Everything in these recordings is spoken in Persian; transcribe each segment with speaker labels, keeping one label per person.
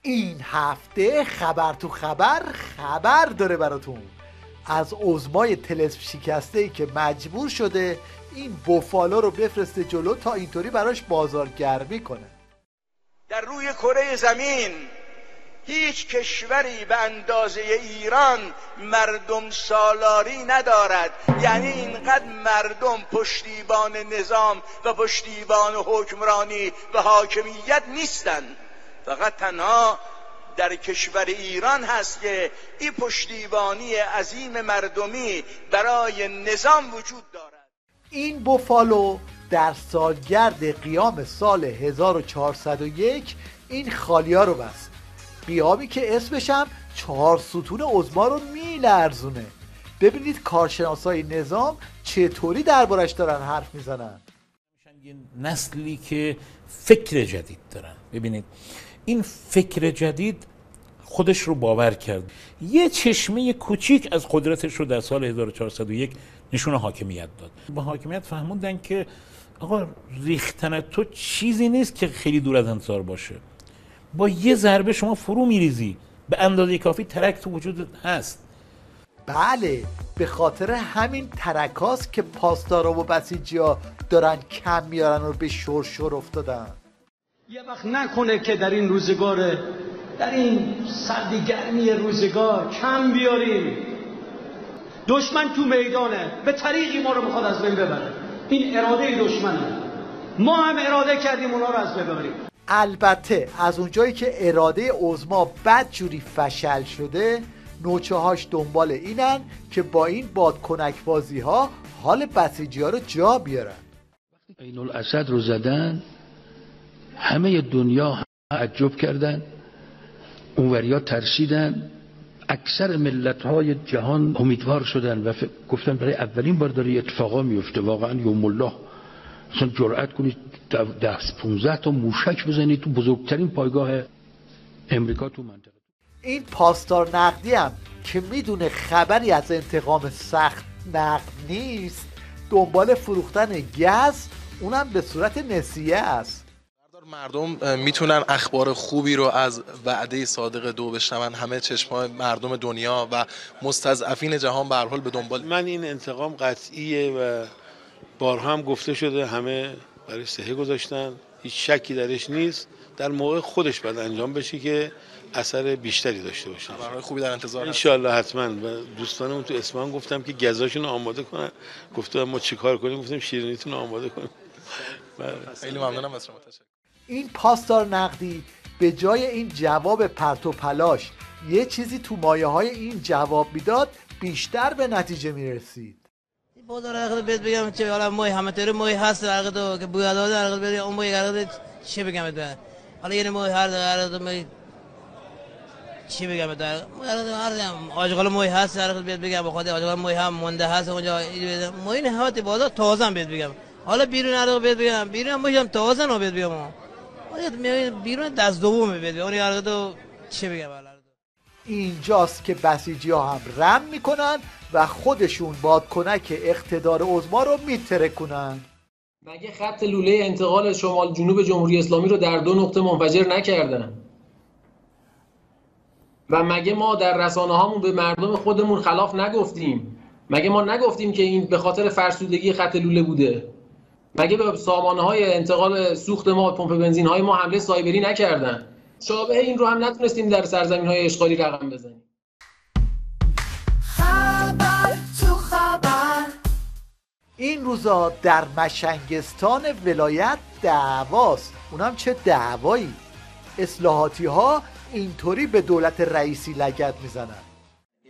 Speaker 1: این هفته خبر تو خبر داره براتون از عظمای طلسم شکسته‌ای که مجبور شده این بوفالو رو بفرسته جلو تا اینطوری براش بازارگرمی کنه.
Speaker 2: در روی کره زمین هیچ کشوری به اندازه ایران مردم سالاری ندارد، یعنی اینقدر مردم پشتیبان نظام و پشتیبان حکمرانی و حاکمیت نیستن. فقط تنها در کشور ایران هست که این پشتیبانی عظیم مردمی برای نظام وجود دارد.
Speaker 1: این بوفالو در سالگرد قیام سال 1401 این خالیا رو بست، قیامی که اسمش هم 4 ستون عظما رو میلرزونه. ببینید کارشناسای نظام چطوری دربارش دارن حرف میزنن.
Speaker 3: یه نسلی که فکر جدید دارن. ببینید این فکر جدید خودش رو باور کرد، یه چشمه کوچیک از قدرتش رو در سال 1401 نشون حاکمیت داد. با حاکمیت فهموندن که آقا ریختن تو چیزی نیست که خیلی دور از انتظار باشه، با یه ضربه شما فرو میریزی، به اندازه کافی ترک تو وجود هست.
Speaker 1: بله، به خاطر همین ترکاست که پاسدارا و بسیجیا دارن کم میارن و به شور افتادن.
Speaker 4: یه وقت نکنه که در این روزگار، در این سردی گرمی روزگار کم بیاریم. دشمن تو میدانه، به طریقی ما رو میخواد از بین ببره. این اراده دشمنه، ما هم اراده کردیم اونا رو از بین ببریم.
Speaker 1: البته از اونجایی که اراده عظما بدجوری فشل شده، نوچه هاش دنبال اینن که با این بادکنک بازی ها حال بسیجی ها رو جا بیارن.
Speaker 5: عین الاسد رو زدن، همه دنیا تعجب کردن، اونوریا ترسیدن، اکثر ملت های جهان امیدوار شدن و گفتن برای اولین بار داره اتفاقا میفته. واقعا یوم الله، مثلا جرأت کنید 10-15 تا موشک بزنید تو بزرگترین پایگاه امریکا تو منطقه.
Speaker 1: این پاسدار نقدی هم که میدونه خبری از انتقام سخت نقد نیست، دنبال فروختن گز، اونم به صورت نسیه است.
Speaker 6: مردم میتونن اخبار خوبی رو از وعده صادق 2 بشنون. همه چشم‌های مردم دنیا و مستضعفین جهان به هر حال به دنبال
Speaker 7: من این انتقام قطعیه و بارها هم گفته شده، همه برای صحه گذاشتن، هیچ شکی درش نیست. در موقع خودش باید انجام بشه که اثر بیشتری داشته باشه. خبرهای خوبی در انتظار هست ان شاءالله. حتما. و دوستانمون تو اصفهان گفتم که گزاشون رو آماده کنن، گفتم ما چیکار کنیم؟ گفتیم شیرینیتون رو آماده کنیم.
Speaker 6: خیلی ممنونم از شما. تشکر.
Speaker 1: این پاسدار نقدی به جای این جواب پرت و پلاش یه چیزی تو مایه های این جواب میداد، بیشتر به نتیجه میرسید.
Speaker 8: بازار عقد بهت بگم چه، حالا مای همه طور مای هست عقد که بویا داده عقد بگم اون مای عقد چه بگم بده، حالا یه مای هر عقد مای چی بگم بده، عقد آجقال مای هست عقد بهت بگم، بخاطر آجقال مای هم مونده هست اونجا مای نه هات بازار تازه بهت بگم. حالا بیرون عقد بهت بگم، بیرون مایم تازه نو بهت بگم، بیرون دست دوم بهت بگم اون عقد چه بگم.
Speaker 1: اینجاست که بسیجی ها هم رم میکنن و خودشون بادکنک اقتدار عظما رو میترکونن.
Speaker 9: مگه خط لوله انتقال شمال جنوب جمهوری اسلامی رو در 2 نقطه منفجر نکردن؟ و مگه ما در رسانه هامون به مردم خودمون خلاف نگفتیم؟ مگه ما نگفتیم که این به خاطر فرسودگی خط لوله بوده؟ مگه به سامانه های انتقال سوخت ما، پمپ بنزین های ما حمله سایبری نکردن؟ شابه این رو هم نتونستیم در سرزمین های اشغالی رقم بزنیم.
Speaker 1: خبر تو خبر. این روزا در مشنگستان ولایت دعواست، اونم چه دعوایی. اصلاحاتی ها اینطوری به دولت رئیسی لگد میزنن.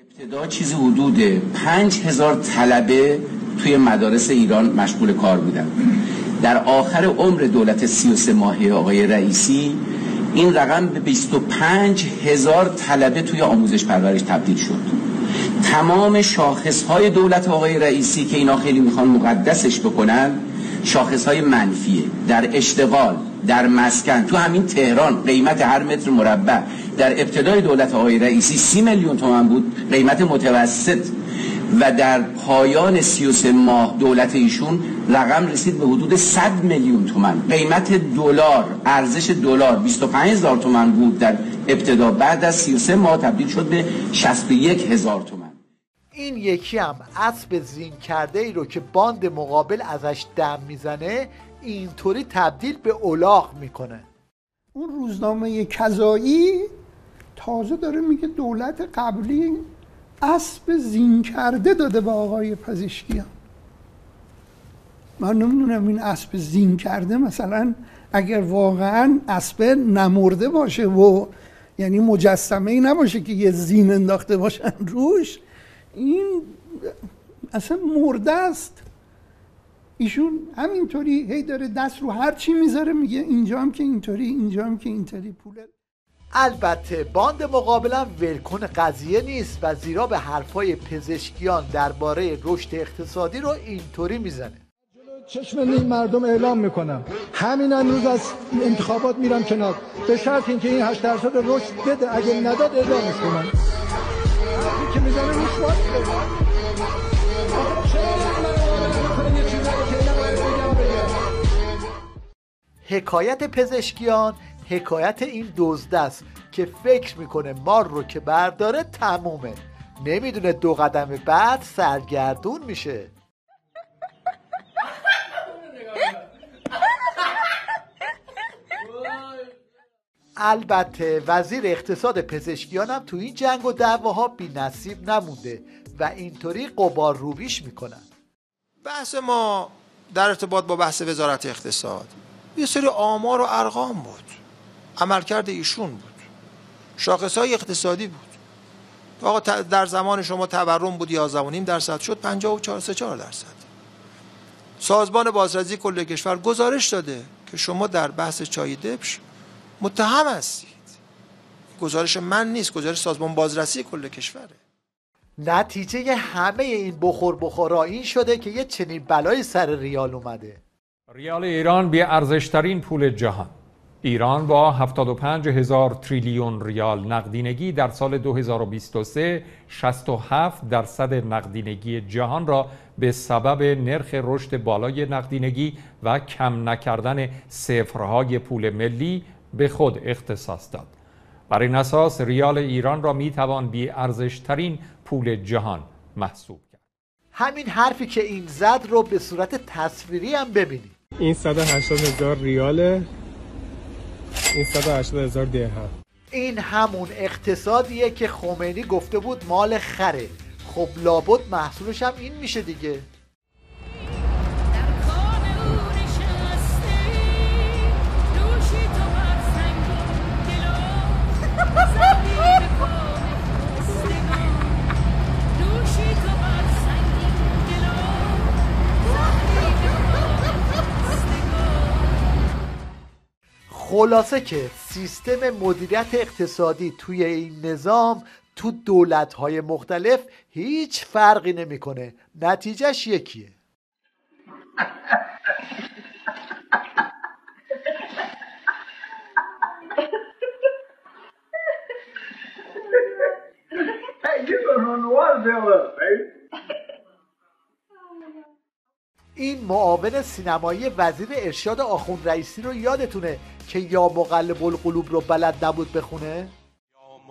Speaker 10: ابتدا چیزی حدود 5000 طلبه توی مدارس ایران مشغول کار بودن. در آخر عمر دولت 33 ماهه آقای رئیسی این رقم به 25000 طلبه توی آموزش پرورش تبدیل شد. تمام شاخصهای دولت آقای رئیسی که اینا خیلی میخوان مقدسش بکنن، شاخصهای منفیه. در اشتغال، در مسکن، تو همین تهران قیمت هر متر مربع در ابتدای دولت آقای رئیسی 30 میلیون تومان بود، قیمت متوسط، و در پایان 33 ماه دولت ایشون رقم رسید به حدود 100 میلیون تومان. قیمت دلار، ارزش دلار 25000 تومان بود در ابتدا بعد از 33 ماه تبدیل شد به 61,000 تومان.
Speaker 1: این یکی هم اسب زین کرده ای رو که باند مقابل ازش دم میزنه اینطوری تبدیل به الاغ میکنه.
Speaker 11: اون روزنامه کذایی تازه داره میگه دولت قبلی اسب زین کرده داده به آقای پزشکیان. من نمیدونم این اسب زین کرده مثلا اگر واقعا اسب نمرده باشه و یعنی مجسمه ای نباشه که یه زین انداخته باشن روش، این اصلا مرده است. ایشون همینطوری هی داره دست رو هر چی میذاره میگه اینجا هم که اینطوری، اینجا هم که اینطوری پوله.
Speaker 1: البته باند مقابلم ولکن قضیه نیست و زیرا به حرفای پزشکیان درباره رشد اقتصادی رو اینطوری میزنه.
Speaker 12: چشم این مردم اعلام میکنم همین امروز از انتخابات میرم کنار به شرط اینکه این 8% رشد بده، اگه نداد اعلامش کنم. حرفی که میزنه روش
Speaker 1: حکایت پزشکیان حکایت این دزد است که فکر میکنه مار رو که برداره تمومه، نمیدونه 2 قدم بعد سرگردون میشه. البته وزیر اقتصاد پزشکیان هم تو این جنگ و دعواها بی نصیب نمونده و اینطوری غبار روبیش میکنن.
Speaker 13: بحث ما در ارتباط با بحث وزارت اقتصاد یه سری آمار و ارقام بود، عملکرد ایشون بود، شاخصهای اقتصادی بود. آقا در زمان شما تورم بود 11.5% شد 54.4%. سازمان بازرسی کل کشور گزارش داده که شما در بحث چای دبش متهم هستید. گزارش من نیست، گزارش سازمان بازرسی کل کشوره.
Speaker 1: نتیجه همه این بخورا این شده که یه چنین بلایی سر ریال اومده.
Speaker 14: ریال ایران بی ارزشترین پول جهان. ایران با 75,000 تریلیون ریال نقدینگی در سال 2023 67% نقدینگی جهان را به سبب نرخ رشد بالای نقدینگی و کم نکردن صفرهای پول ملی به خود اختصاص داد. بر این اساس ریال ایران را میتوان بی ارزشترین پول جهان محسوب کرد.
Speaker 1: همین حرفی که این زد رو به صورت تصویری هم ببینید.
Speaker 15: این 180,000 ریاله، این 180,000 درهم.
Speaker 1: این همون اقتصادیه که خمینی گفته بود مال خره. خب لابد محصولش هم این میشه دیگه. خلاصه که سیستم مدیریت اقتصادی توی این نظام تو دولت‌های مختلف هیچ فرقی نمی‌کنه. نتیجهش یکیه. این معاون سینمایی وزیر ارشاد آخوند رئیسی رو یادتونه که یا مقلب القلوب رو بلد نبود بخونه؟
Speaker 16: یا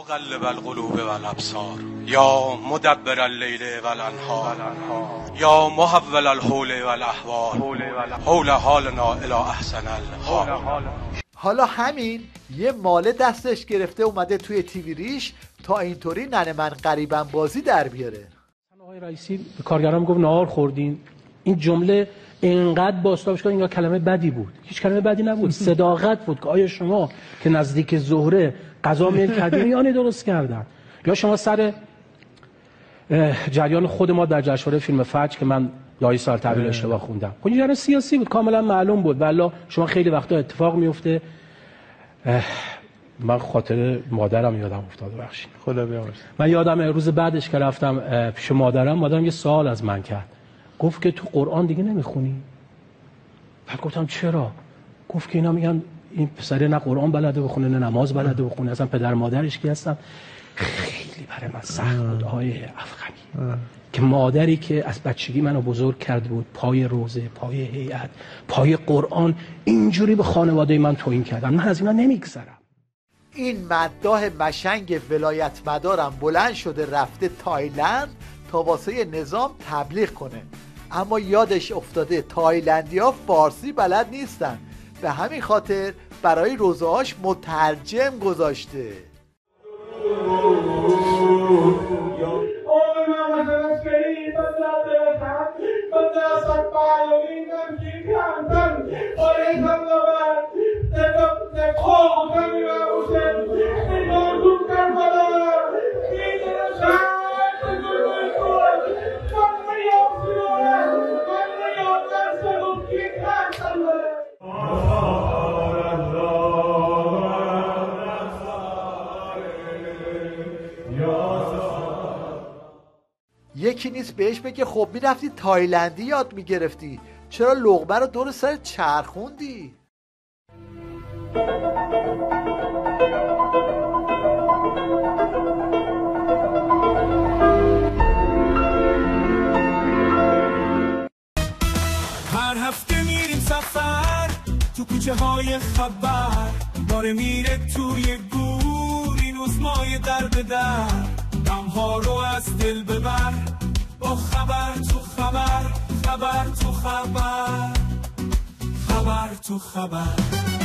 Speaker 16: مقلب القلوب والابصار، یا مدبر اللیل والانهار، یا محول الحول والاحوال، حول حالنا الی احسن الحال.
Speaker 1: حالا همین یه ماله دستش گرفته اومده توی تیوی ریش تا اینطوری ننه من غریبم بازی در بیاره.
Speaker 4: آقای رئیسی به کارگرام گفت نهار خوردین. این جمله اینقدر باستابش کرد اینقدر کلمه بدی بود. هیچ کلمه بدی نبود، صداقت بود که آیا شما که نزدیک ظهر غذا میل کردین یا درست کردن، یا شما سر جریان خود ما در جشنواره فیلم فجر که من لای سال تحویل اشتباه خوندم، اون جریان سیاسی بود، کاملا معلوم بود. والله شما خیلی وقتا اتفاق میفته. من خاطر مادرم یادم افتاد، بخشید
Speaker 15: خدا بیامرزه.
Speaker 4: من یادم روز بعدش که رفتم پیش مادرم یه سوال از من کرد، گفت که تو قرآن دیگه نمیخونی؟ بعد گفتم چرا؟ گفت که اینا میگن این پسره نه قرآن بلده بخونه نه نماز بلده بخونه، اصلا پدر مادرش کی هستن. خیلی برای من سخت بود آیه افغانی که مادری که از بچگی منو بزرگ کرده بود پای روزه، پای هیئت، پای قرآن، اینجوری به خانواده من توهین کردن. من از اینا نمیگذرم.
Speaker 1: این مداح مشنگ ولایت مدارم بلند شده رفته تایلند تا واسه نظام تبلیغ کنه، اما یادش افتاده تایلندی ها فارسی بلد نیستن، به همین خاطر برای روزهاش مترجم گذاشته. یکی نیست بهش بگه خب میرفتی تایلندی یاد میگرفتی، چرا لقمه رو دور سر چرخوندی؟
Speaker 17: هر هفته میریم سفر تو کوچه های خبر، باره میره توی گور این عظمای در به در، غمها رو از دل ببر با خبر تو خبر، خبر تو خبر، خبر تو خبر.